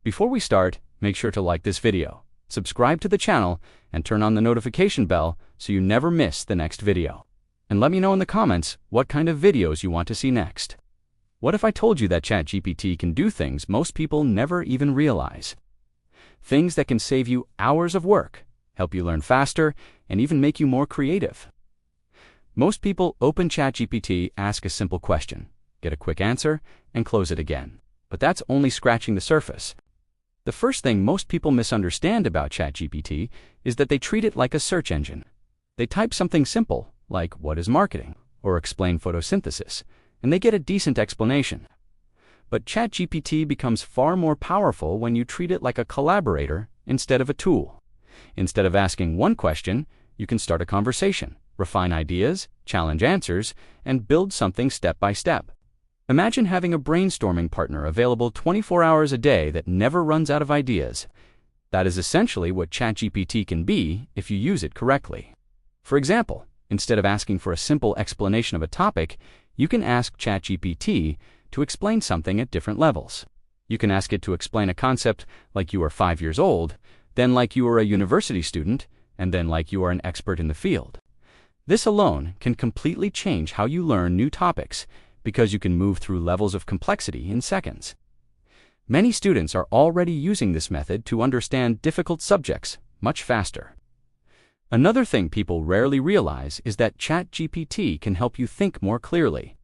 Before we start, make sure to like this video, subscribe to the channel, and turn on the notification bell so you never miss the next video. And let me know in the comments what kind of videos you want to see next. What if I told you that ChatGPT can do things most people never even realize? Things that can save you hours of work, help you learn faster, and even make you more creative. Most people open ChatGPT, ask a simple question, get a quick answer, and close it again. But that's only scratching the surface. The first thing most people misunderstand about ChatGPT is that they treat it like a search engine. They type something simple, like "what is marketing?" or "explain photosynthesis," and they get a decent explanation. But ChatGPT becomes far more powerful when you treat it like a collaborator instead of a tool. Instead of asking one question, you can start a conversation, refine ideas, challenge answers, and build something step by step. Imagine having a brainstorming partner available 24 hours a day that never runs out of ideas. That is essentially what ChatGPT can be if you use it correctly. For example, instead of asking for a simple explanation of a topic, you can ask ChatGPT to explain something at different levels. You can ask it to explain a concept like you are 5 years old, then like you are a university student, and then like you are an expert in the field. This alone can completely change how you learn new topics, because you can move through levels of complexity in seconds. Many students are already using this method to understand difficult subjects much faster. Another thing people rarely realize is that ChatGPT can help you think more clearly.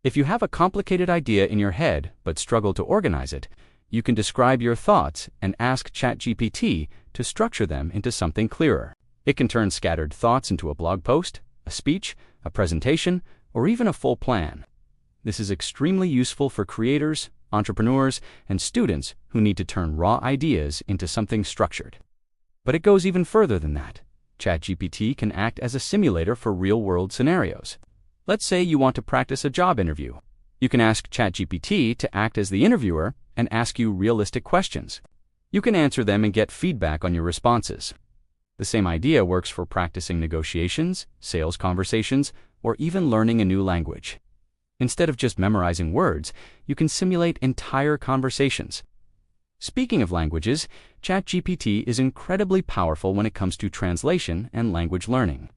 If you have a complicated idea in your head but struggle to organize it, you can describe your thoughts and ask ChatGPT to structure them into something clearer. It can turn scattered thoughts into a blog post, a speech, a presentation, or even a full plan. This is extremely useful for creators, entrepreneurs, and students who need to turn raw ideas into something structured. But it goes even further than that. ChatGPT can act as a simulator for real-world scenarios. Let's say you want to practice a job interview. You can ask ChatGPT to act as the interviewer and ask you realistic questions. You can answer them and get feedback on your responses. The same idea works for practicing negotiations, sales conversations, or even learning a new language. Instead of just memorizing words, you can simulate entire conversations. Speaking of languages, ChatGPT is incredibly powerful when it comes to translation and language learning.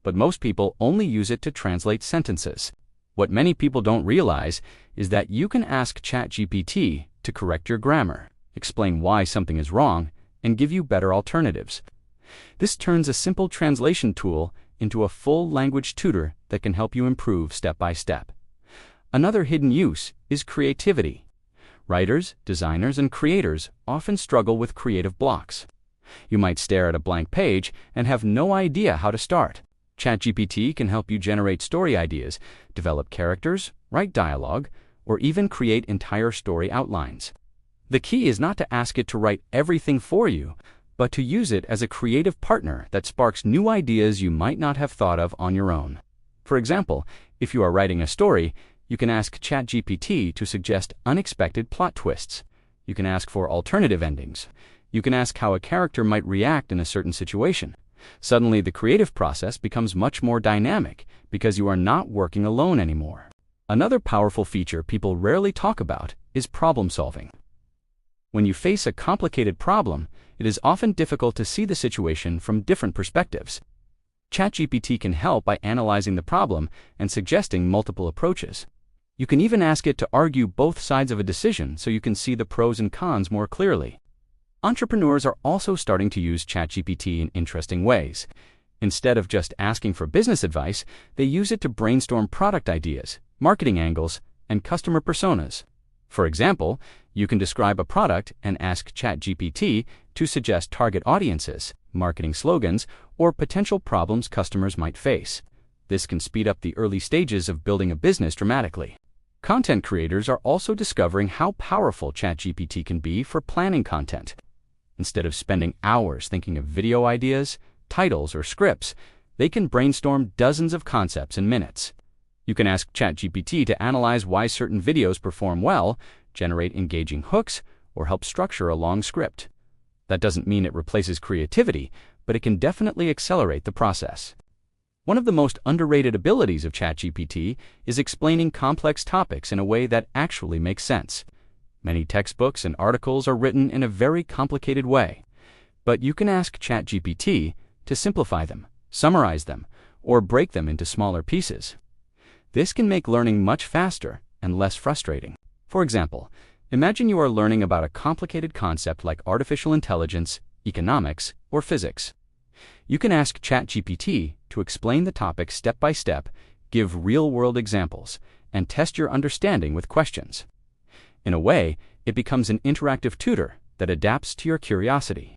But most people only use it to translate sentences. What many people don't realize is that you can ask ChatGPT to correct your grammar, explain why something is wrong, and give you better alternatives. This turns a simple translation tool into a full language tutor that can help you improve step by step. Another hidden use is creativity. Writers, designers, and creators often struggle with creative blocks. You might stare at a blank page and have no idea how to start. ChatGPT can help you generate story ideas, develop characters, write dialogue, or even create entire story outlines. The key is not to ask it to write everything for you, but to use it as a creative partner that sparks new ideas you might not have thought of on your own. For example, if you are writing a story, you can ask ChatGPT to suggest unexpected plot twists. You can ask for alternative endings. You can ask how a character might react in a certain situation. Suddenly, the creative process becomes much more dynamic because you are not working alone anymore. Another powerful feature people rarely talk about is problem solving. When you face a complicated problem, it is often difficult to see the situation from different perspectives. ChatGPT can help by analyzing the problem and suggesting multiple approaches. You can even ask it to argue both sides of a decision so you can see the pros and cons more clearly. Entrepreneurs are also starting to use ChatGPT in interesting ways. Instead of just asking for business advice, they use it to brainstorm product ideas, marketing angles, and customer personas. For example, you can describe a product and ask ChatGPT to suggest target audiences, marketing slogans, or potential problems customers might face. This can speed up the early stages of building a business dramatically. Content creators are also discovering how powerful ChatGPT can be for planning content. Instead of spending hours thinking of video ideas, titles, or scripts, they can brainstorm dozens of concepts in minutes. You can ask ChatGPT to analyze why certain videos perform well, generate engaging hooks, or help structure a long script. That doesn't mean it replaces creativity, but it can definitely accelerate the process. One of the most underrated abilities of ChatGPT is explaining complex topics in a way that actually makes sense. Many textbooks and articles are written in a very complicated way, but you can ask ChatGPT to simplify them, summarize them, or break them into smaller pieces. This can make learning much faster and less frustrating. For example, imagine you are learning about a complicated concept like artificial intelligence, economics, or physics. You can ask ChatGPT to explain the topic step by step, give real-world examples, and test your understanding with questions. In a way, it becomes an interactive tutor that adapts to your curiosity.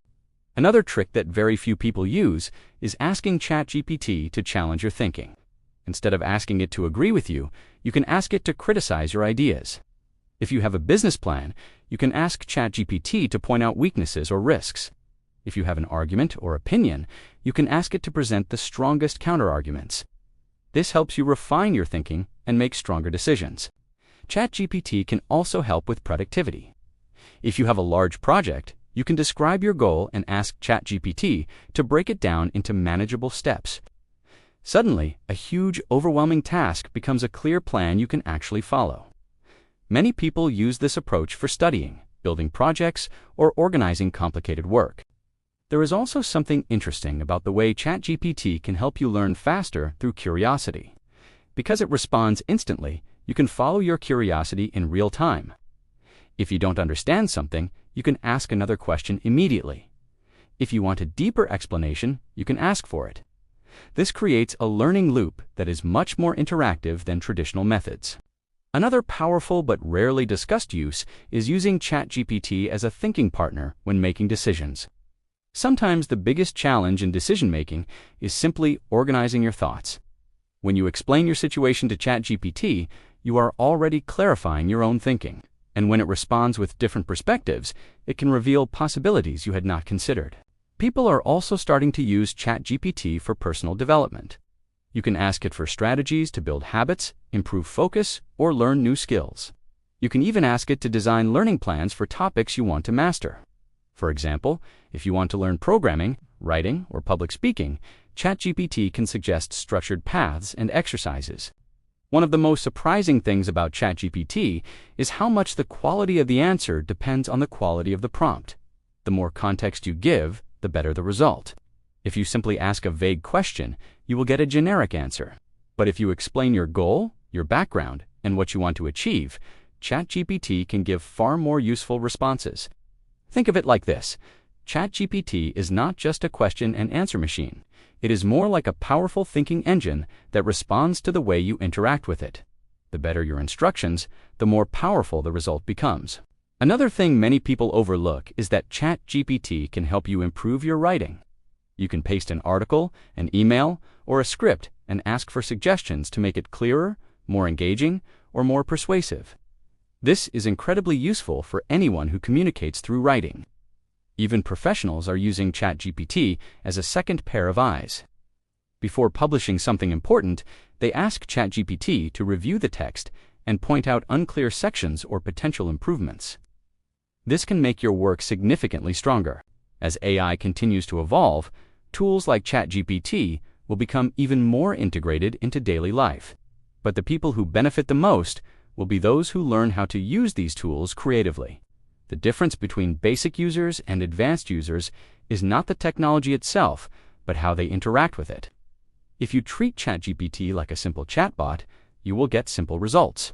Another trick that very few people use is asking ChatGPT to challenge your thinking. Instead of asking it to agree with you, you can ask it to criticize your ideas. If you have a business plan, you can ask ChatGPT to point out weaknesses or risks. If you have an argument or opinion, you can ask it to present the strongest counterarguments. This helps you refine your thinking and make stronger decisions. ChatGPT can also help with productivity. If you have a large project, you can describe your goal and ask ChatGPT to break it down into manageable steps. Suddenly, a huge, overwhelming task becomes a clear plan you can actually follow. Many people use this approach for studying, building projects, or organizing complicated work. There is also something interesting about the way ChatGPT can help you learn faster through curiosity. Because it responds instantly, you can follow your curiosity in real time. If you don't understand something, you can ask another question immediately. If you want a deeper explanation, you can ask for it. This creates a learning loop that is much more interactive than traditional methods. Another powerful but rarely discussed use is using ChatGPT as a thinking partner when making decisions. Sometimes the biggest challenge in decision-making is simply organizing your thoughts. When you explain your situation to ChatGPT, you are already clarifying your own thinking. And when it responds with different perspectives, it can reveal possibilities you had not considered. People are also starting to use ChatGPT for personal development. You can ask it for strategies to build habits, improve focus, or learn new skills. You can even ask it to design learning plans for topics you want to master. For example, if you want to learn programming, writing, or public speaking, ChatGPT can suggest structured paths and exercises. One of the most surprising things about ChatGPT is how much the quality of the answer depends on the quality of the prompt. The more context you give, the better the result. If you simply ask a vague question, you will get a generic answer. But if you explain your goal, your background, and what you want to achieve, ChatGPT can give far more useful responses. Think of it like this. ChatGPT is not just a question and answer machine. It is more like a powerful thinking engine that responds to the way you interact with it. The better your instructions, the more powerful the result becomes. Another thing many people overlook is that ChatGPT can help you improve your writing. You can paste an article, an email, or a script and ask for suggestions to make it clearer, more engaging, or more persuasive. This is incredibly useful for anyone who communicates through writing. Even professionals are using ChatGPT as a second pair of eyes. Before publishing something important, they ask ChatGPT to review the text and point out unclear sections or potential improvements. This can make your work significantly stronger. As AI continues to evolve, tools like ChatGPT will become even more integrated into daily life. But the people who benefit the most will be those who learn how to use these tools creatively. The difference between basic users and advanced users is not the technology itself, but how they interact with it. If you treat ChatGPT like a simple chatbot, you will get simple results.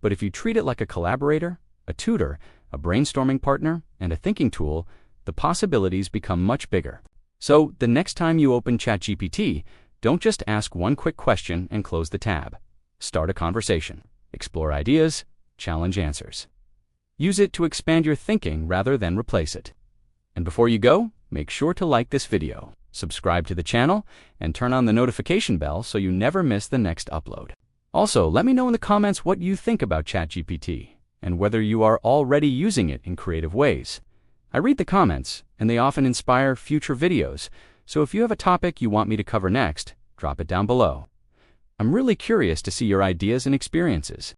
But if you treat it like a collaborator, a tutor, a brainstorming partner, and a thinking tool, the possibilities become much bigger. So, the next time you open ChatGPT, don't just ask one quick question and close the tab. Start a conversation. Explore ideas, challenge answers. Use it to expand your thinking rather than replace it. And before you go, make sure to like this video, subscribe to the channel, and turn on the notification bell so you never miss the next upload. Also, let me know in the comments what you think about ChatGPT and whether you are already using it in creative ways. I read the comments, and they often inspire future videos, so if you have a topic you want me to cover next, drop it down below. I'm really curious to see your ideas and experiences.